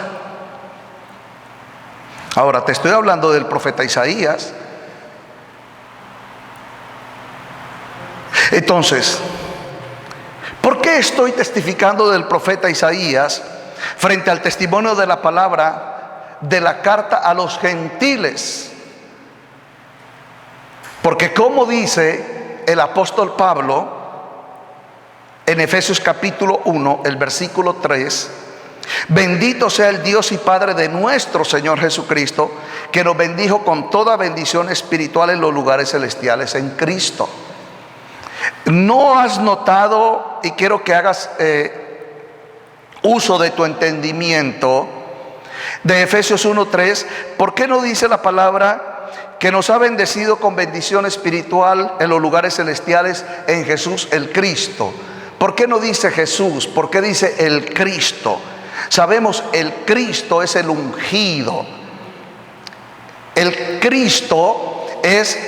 Ahora te estoy hablando del profeta Isaías. Entonces, ¿por qué estoy testificando del profeta Isaías frente al testimonio de la palabra de la carta a los gentiles? Porque como dice el apóstol Pablo en Efesios capítulo 1, el versículo 3: bendito sea el Dios y Padre de nuestro Señor Jesucristo, que nos bendijo con toda bendición espiritual en los lugares celestiales en Cristo. ¿No has notado, y quiero que hagas uso de tu entendimiento, de Efesios 1:3, por qué no dice la palabra que nos ha bendecido con bendición espiritual en los lugares celestiales en Jesús el Cristo? ¿Por qué no dice Jesús? ¿Por qué dice el Cristo? Sabemos, el Cristo es el ungido. El Cristo es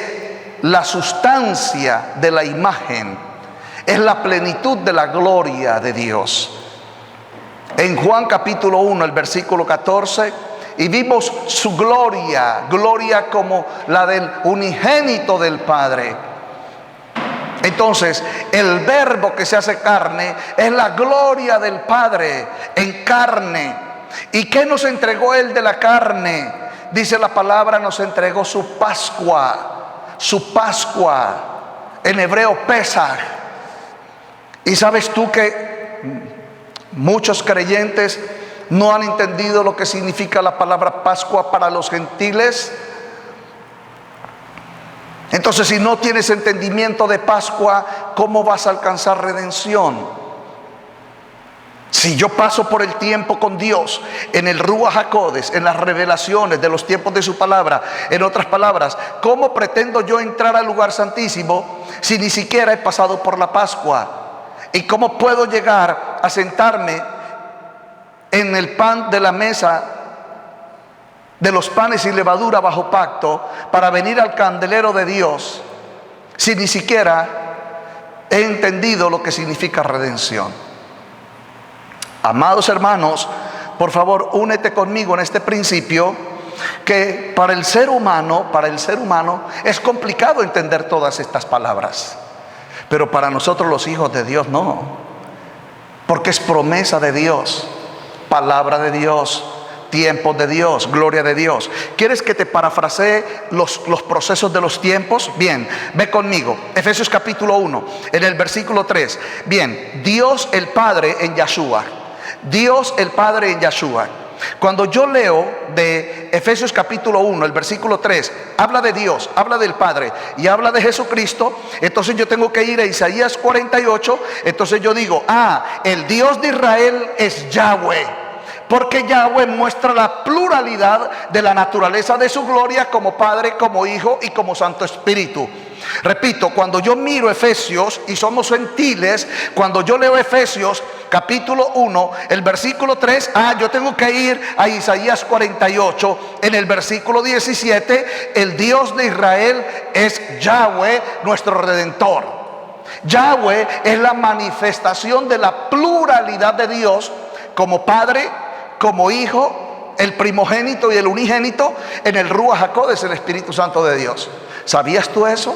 la sustancia de la imagen, es la plenitud de la gloria de Dios. En Juan capítulo 1, el versículo 14, y vimos su gloria, gloria como la del unigénito del Padre. Entonces, el verbo que se hace carne es la gloria del Padre en carne. ¿Y qué nos entregó Él de la carne? Dice la palabra: nos entregó su Pascua. Su Pascua, en hebreo Pesaj. Y sabes tú que muchos creyentes no han entendido lo que significa la palabra Pascua para los gentiles. Entonces, si no tienes entendimiento de Pascua, ¿cómo vas a alcanzar redención? Si yo paso por el tiempo con Dios, en el Ruach HaKodesh, en las revelaciones de los tiempos de su palabra, en otras palabras, ¿cómo pretendo yo entrar al lugar santísimo si ni siquiera he pasado por la Pascua? ¿Y cómo puedo llegar a sentarme en el pan de la mesa de los panes y levadura bajo pacto para venir al candelero de Dios si ni siquiera he entendido lo que significa redención. Amados hermanos, por favor, únete conmigo en este principio que para el ser humano es complicado entender todas estas palabras. Pero para nosotros los hijos de Dios no, porque es promesa de Dios, palabra de Dios, tiempos de Dios, gloria de Dios. ¿Quieres que te parafrasee los procesos de los tiempos? Bien, ve conmigo, Efesios capítulo 1, en el versículo 3. Bien, Dios el Padre en Yahshua. Dios el Padre en Yahshua. Cuando yo leo de Efesios capítulo 1, el versículo 3, habla de Dios, habla del Padre y habla de Jesucristo, entonces yo tengo que ir a Isaías 48, entonces yo digo, el Dios de Israel es Yahweh, porque Yahweh muestra la pluralidad de la naturaleza de su gloria como Padre, como Hijo y como Santo Espíritu. Repito, cuando yo miro Efesios y somos gentiles, cuando yo leo Efesios capítulo 1, el versículo 3, yo tengo que ir a Isaías 48, en el versículo 17, el Dios de Israel es Yahweh, nuestro Redentor. Yahweh es la manifestación de la pluralidad de Dios como Padre, como Hijo, el primogénito y el unigénito, en el Ruach HaKodesh, el Espíritu Santo de Dios. ¿Sabías tú eso?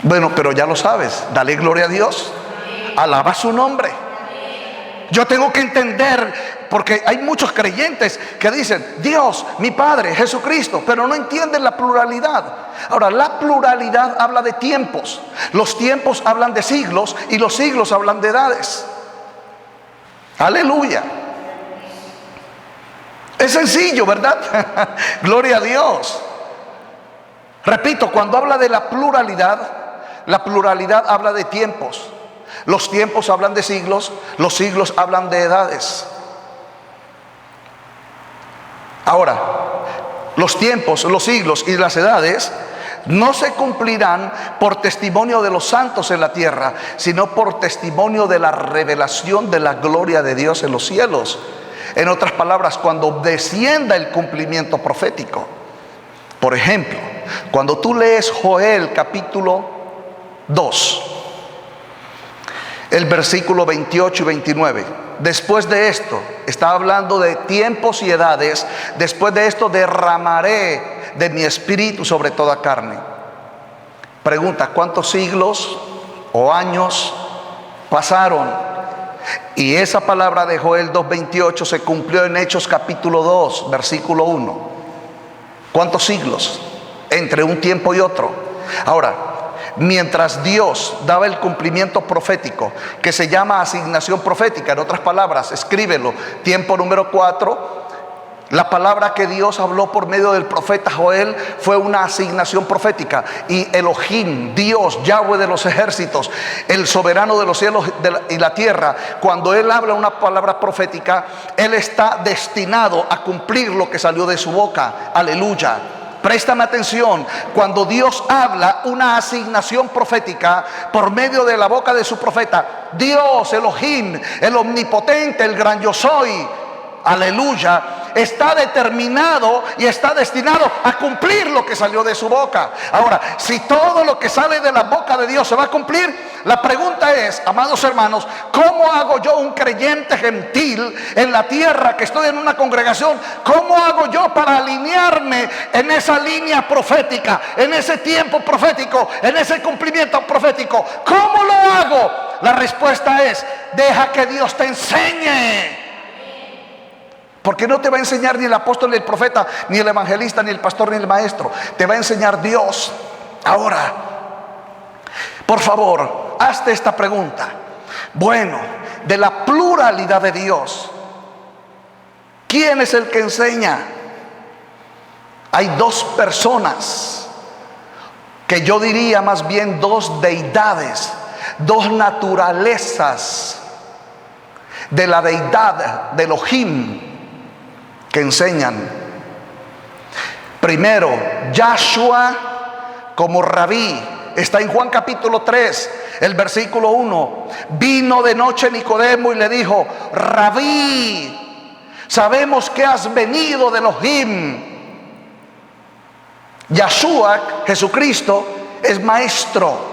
Bueno, pero ya lo sabes. Dale gloria a Dios. Alaba su nombre. Yo tengo que entender, porque hay muchos creyentes que dicen Dios, mi Padre, Jesucristo, pero no entienden la pluralidad. Ahora, la pluralidad habla de tiempos. Los tiempos hablan de siglos y los siglos hablan de edades. Aleluya. Es sencillo, ¿verdad? Gloria a Dios. Repito, cuando habla de la pluralidad habla de tiempos. Los tiempos hablan de siglos, los siglos hablan de edades. Ahora, los tiempos, los siglos y las edades no se cumplirán por testimonio de los santos en la tierra, sino por testimonio de la revelación de la gloria de Dios en los cielos. En otras palabras, cuando descienda el cumplimiento profético. Por ejemplo, cuando tú lees Joel capítulo 2, el versículo 28 y 29. Después de esto, está hablando de tiempos y edades. Después de esto derramaré de mi espíritu sobre toda carne. Pregunta, ¿cuántos siglos o años pasaron? Y esa palabra de Joel 2:28 se cumplió en Hechos capítulo 2, versículo 1. ¿Cuántos siglos entre un tiempo y otro? Ahora, mientras Dios daba el cumplimiento profético, que se llama asignación profética, en otras palabras, escríbelo, tiempo número 4, la palabra que Dios habló por medio del profeta Joel fue una asignación profética. Y Elohim, Dios, Yahweh de los ejércitos, el soberano de los cielos y la tierra, cuando Él habla una palabra profética, Él está destinado a cumplir lo que salió de su boca. Aleluya. Préstame atención, cuando Dios habla una asignación profética por medio de la boca de su profeta, Dios, Elohim, el omnipotente, el gran yo soy, aleluya, está determinado y está destinado a cumplir lo que salió de su boca. Ahora, si todo lo que sale de la boca de Dios se va a cumplir, la pregunta es, amados hermanos, ¿cómo hago yo, un creyente gentil en la tierra, que estoy en una congregación, cómo hago yo para alinearme en esa línea profética, en ese tiempo profético, en ese cumplimiento profético? ¿Cómo lo hago? La respuesta es, deja que Dios te enseñe. Porque no te va a enseñar ni el apóstol, ni el profeta, ni el evangelista, ni el pastor, ni el maestro. Te va a enseñar Dios. Ahora, por favor, hazte esta pregunta. Bueno, de la pluralidad de Dios, ¿quién es el que enseña? Hay dos personas, que yo diría más bien dos deidades, dos naturalezas de la deidad de Elohim, que enseñan. Primero, Yahshua como rabí. Está en Juan capítulo 3, el versículo 1. Vino de noche Nicodemo y le dijo: Rabí, sabemos que has venido de Elohim. Yahshua, Jesucristo, es maestro.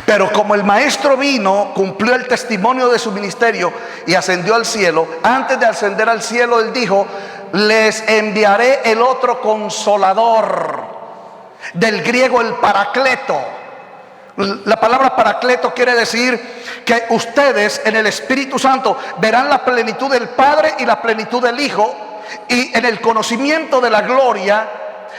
Pero como el maestro vino, cumplió el testimonio de su ministerio y ascendió al cielo, antes de ascender al cielo, él dijo: les enviaré el otro consolador, del griego el paracleto. La palabra paracleto quiere decir que ustedes en el Espíritu Santo verán la plenitud del Padre y la plenitud del Hijo, y en el conocimiento de la gloria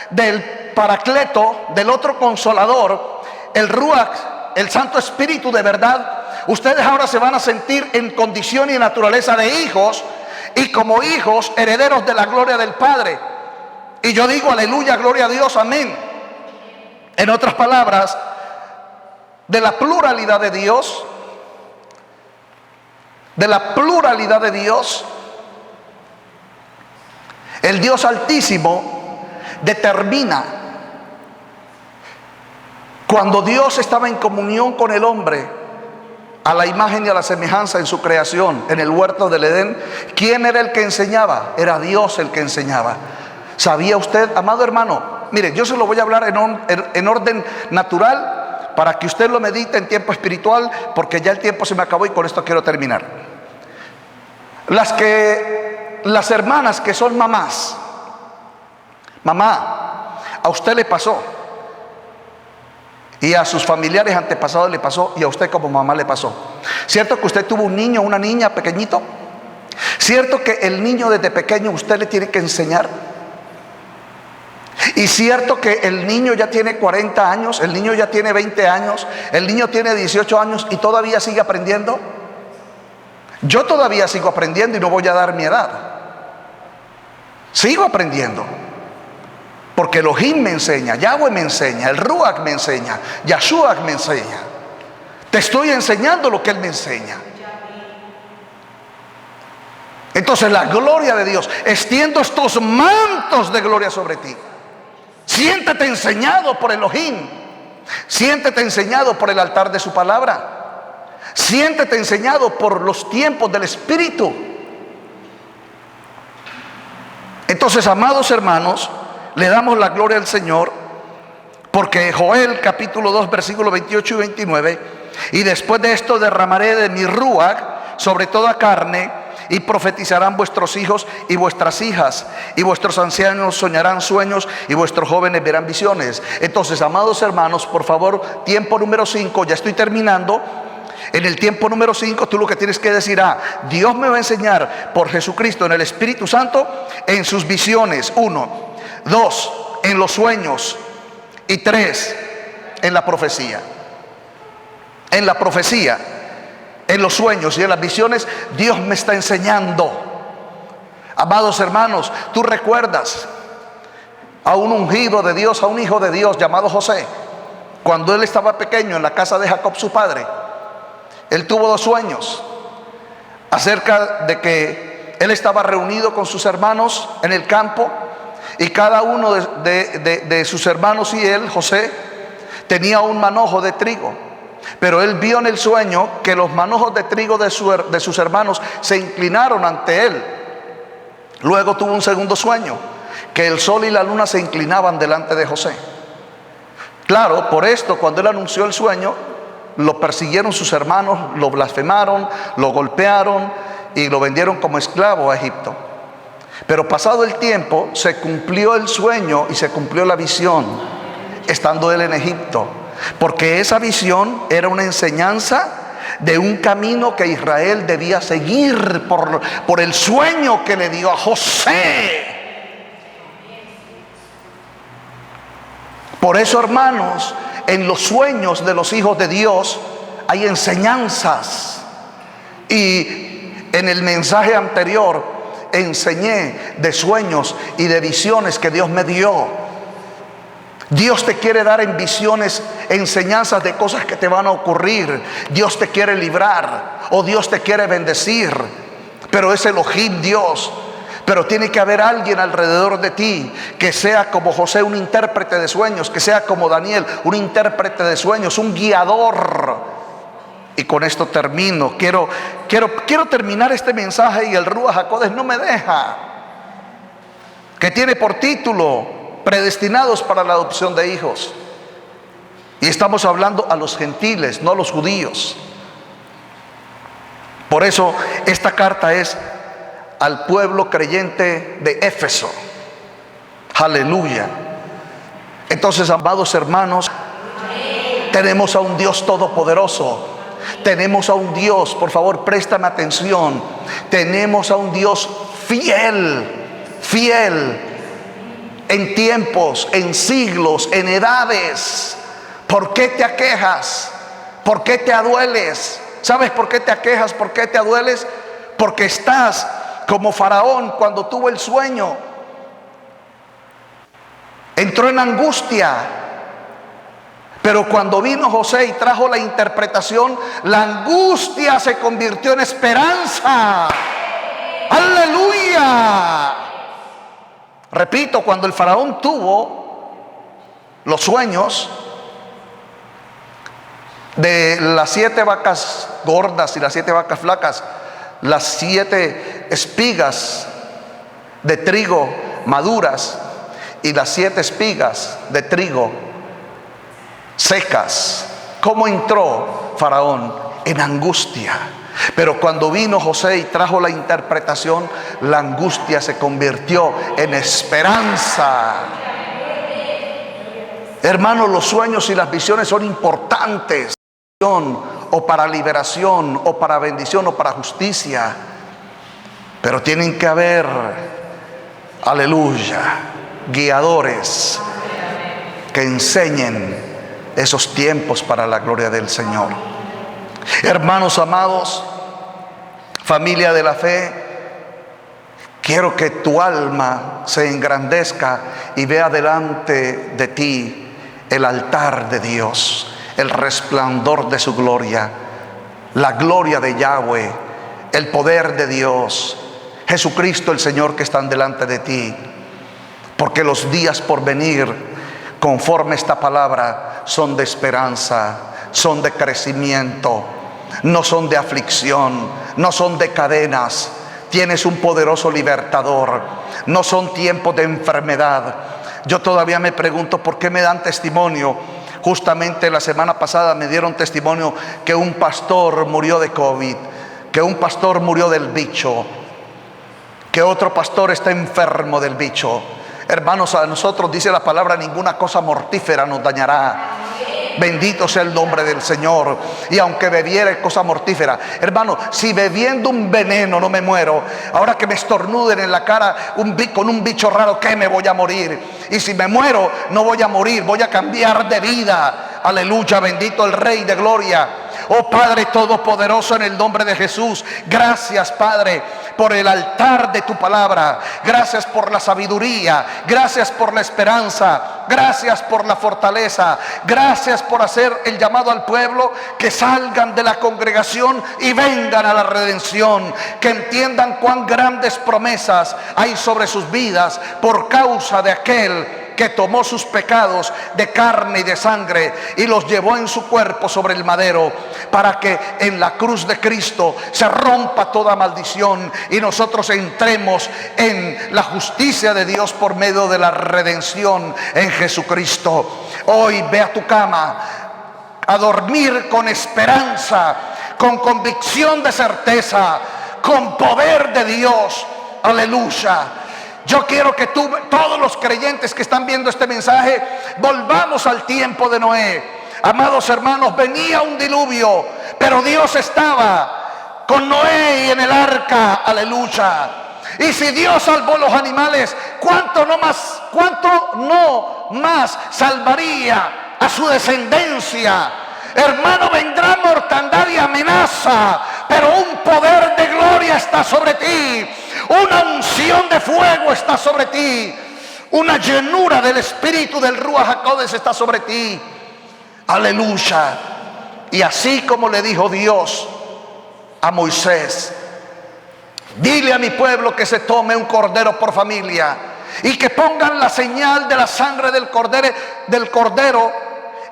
del paracleto, del otro consolador, el Ruach, el Santo Espíritu de verdad, ustedes ahora se van a sentir en condición y naturaleza de hijos, y como hijos herederos de la gloria del Padre. Y yo digo aleluya, gloria a Dios, amén. En otras palabras, de la pluralidad de Dios, el Dios Altísimo determina. Cuando Dios estaba en comunión con el hombre, a la imagen y a la semejanza en su creación, en el huerto del Edén, ¿quién era el que enseñaba? Era Dios el que enseñaba. ¿Sabía usted, amado hermano? Mire, yo se lo voy a hablar en orden natural, para que usted lo medite en tiempo espiritual, porque ya el tiempo se me acabó y con esto quiero terminar. Las hermanas que son mamás, mamá, a usted le pasó, y a sus familiares antepasados le pasó, y a usted como mamá le pasó. ¿Cierto que usted tuvo un niño o una niña pequeñito? ¿Cierto que el niño desde pequeño usted le tiene que enseñar? Y cierto que el niño ya tiene 40 años, el niño ya tiene 20 años, el niño tiene 18 años y todavía sigue aprendiendo. Yo todavía sigo aprendiendo y no voy a dar mi edad. Sigo aprendiendo. Porque Elohim me enseña, Yahweh me enseña, el Ruach me enseña, Yahshua me enseña. Te estoy enseñando lo que Él me enseña. Entonces la gloria de Dios, extiendo estos mantos de gloria sobre ti. Siéntete enseñado por Elohim. Siéntete enseñado por el altar de su palabra. Siéntete enseñado por los tiempos del Espíritu. Entonces, amados hermanos, le damos la gloria al Señor, porque Joel capítulo 2 versículos 28 y 29: y después de esto derramaré de mi Ruach sobre toda carne, y profetizarán vuestros hijos y vuestras hijas, y vuestros ancianos soñarán sueños, y vuestros jóvenes verán visiones. Entonces, amados hermanos, por favor, tiempo número 5, ya estoy terminando. En el tiempo número 5, tú lo que tienes que decir: Dios me va a enseñar por Jesucristo en el Espíritu Santo, en sus visiones, 1, 2, en los sueños, y 3, en la profecía. En la profecía, en los sueños y en las visiones, Dios me está enseñando. Amados hermanos, tú recuerdas a un ungido de Dios, a un hijo de Dios llamado José. Cuando él estaba pequeño en la casa de Jacob su padre, él tuvo 2 sueños acerca de que él estaba reunido con sus hermanos en el campo, y cada uno de sus hermanos y él, José, tenía un manojo de trigo. Pero él vio en el sueño que los manojos de trigo de sus hermanos se inclinaron ante él. Luego tuvo un segundo sueño, que el sol y la luna se inclinaban delante de José. Claro, por esto, cuando él anunció el sueño, lo persiguieron sus hermanos, lo blasfemaron, lo golpearon y lo vendieron como esclavo a Egipto. Pero pasado el tiempo, se cumplió el sueño y se cumplió la visión, estando él en Egipto. Porque esa visión era una enseñanza de un camino que Israel debía seguir por el sueño que le dio a José. Por eso, hermanos, en los sueños de los hijos de Dios hay enseñanzas. Y en el mensaje anterior enseñé de sueños y de visiones que Dios me dio. Dios te quiere dar en visiones enseñanzas de cosas que te van a ocurrir. Dios te quiere librar, o Dios te quiere bendecir, pero es Elohim Dios. Pero tiene que haber alguien alrededor de ti que sea como José, un intérprete de sueños, que sea como Daniel, un intérprete de sueños, un guiador. Y con esto termino. Quiero terminar este mensaje, y el Ruach HaKodesh no me deja, que tiene por título: predestinados para la adopción de hijos. Y estamos hablando a los gentiles, no a los judíos. Por eso esta carta es al pueblo creyente de Éfeso. Aleluya. Entonces, amados hermanos, tenemos a un Dios todopoderoso. Tenemos a un Dios, por favor, préstame atención. Tenemos a un Dios fiel, fiel en tiempos, en siglos, en edades. ¿Por qué te aquejas? ¿Por qué te adueles? ¿Sabes por qué te aquejas? ¿Por qué te adueles? Porque estás como Faraón cuando tuvo el sueño. Entró en angustia. Pero cuando vino José y trajo la interpretación, la angustia se convirtió en esperanza. ¡Aleluya! Repito, cuando el faraón tuvo los sueños de las 7 vacas gordas y las 7 vacas flacas, las 7 espigas de trigo maduras y las 7 espigas de trigo secas, ¿cómo entró Faraón? En angustia. Pero cuando vino José y trajo la interpretación, la angustia se convirtió en esperanza. Hermanos, los sueños y las visiones son importantes, o para liberación, o para bendición, o para justicia. Pero tienen que haber, aleluya, guiadores que enseñen esos tiempos para la gloria del Señor. Hermanos amados, familia de la fe, quiero que tu alma se engrandezca y vea delante de ti el altar de Dios, el resplandor de su gloria, la gloria de Yahweh, el poder de Dios, Jesucristo el Señor que están delante de ti. Porque los días por venir, conforme esta palabra, son de esperanza, son de crecimiento, no son de aflicción, no son de cadenas. Tienes un poderoso libertador, no son tiempos de enfermedad. Yo todavía me pregunto por qué me dan testimonio. Justamente la semana pasada me dieron testimonio que un pastor murió de COVID, que un pastor murió del bicho, que otro pastor está enfermo del bicho. Hermanos, a nosotros dice la palabra, ninguna cosa mortífera nos dañará. Bendito sea el nombre del Señor. Y aunque bebiere cosa mortífera, hermano, si bebiendo un veneno no me muero, ahora que me estornuden en la cara con un bicho raro, ¿qué me voy a morir? Y si me muero, no voy a morir, voy a cambiar de vida. Aleluya, bendito el Rey de Gloria. Oh Padre Todopoderoso, en el nombre de Jesús, gracias Padre por el altar de tu palabra. Gracias por la sabiduría, gracias por la esperanza, gracias por la fortaleza, gracias por hacer el llamado al pueblo que salgan de la congregación y vengan a la redención, que entiendan cuán grandes promesas hay sobre sus vidas por causa de aquel que tomó sus pecados de carne y de sangre y los llevó en su cuerpo sobre el madero, para que en la cruz de Cristo se rompa toda maldición y nosotros entremos en la justicia de Dios por medio de la redención en Jesucristo. Hoy ve a tu cama a dormir con esperanza, con convicción de certeza, con poder de Dios. Aleluya. Yo quiero que todos los creyentes que están viendo este mensaje, volvamos al tiempo de Noé. Amados hermanos, venía un diluvio, pero Dios estaba con Noé y en el arca. Aleluya. Y si Dios salvó los animales, ¿cuánto no más salvaría a su descendencia? Hermano, vendrá mortandad y amenaza, pero un poder de gloria está sobre ti. Una unción de fuego está sobre ti. Una llenura del espíritu del Ruach HaKodesh está sobre ti. Aleluya. Y así como le dijo Dios a Moisés, dile a mi pueblo que se tome un cordero por familia y que pongan la señal de la sangre del cordero,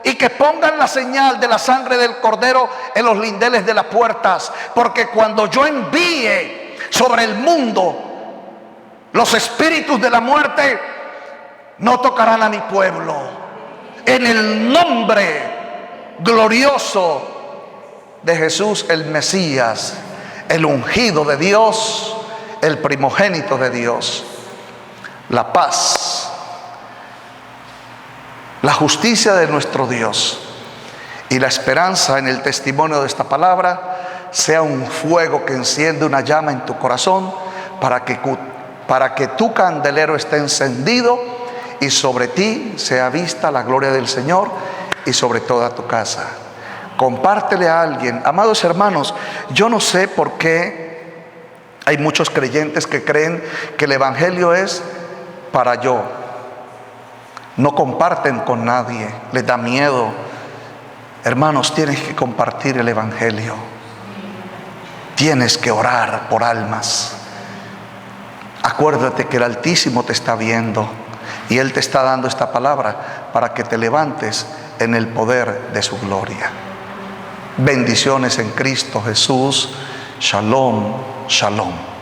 y que pongan la señal de la sangre del cordero en los lindeles de las puertas, porque cuando yo envíe sobre el mundo los espíritus de la muerte, no tocarán a mi pueblo. En el nombre glorioso de Jesús, el Mesías, el ungido de Dios, el primogénito de Dios. La paz, la justicia de nuestro Dios y la esperanza en el testimonio de esta palabra sea un fuego que enciende una llama en tu corazón para que tu candelero esté encendido y sobre ti sea vista la gloria del Señor y sobre toda tu casa. Compártele a alguien. Amados hermanos, yo no sé por qué hay muchos creyentes que creen que el evangelio es para yo. No comparten con nadie, les da miedo. Hermanos, tienes que compartir el evangelio. Tienes que orar por almas. Acuérdate que el Altísimo te está viendo y Él te está dando esta palabra para que te levantes en el poder de su gloria. Bendiciones en Cristo Jesús. Shalom, shalom.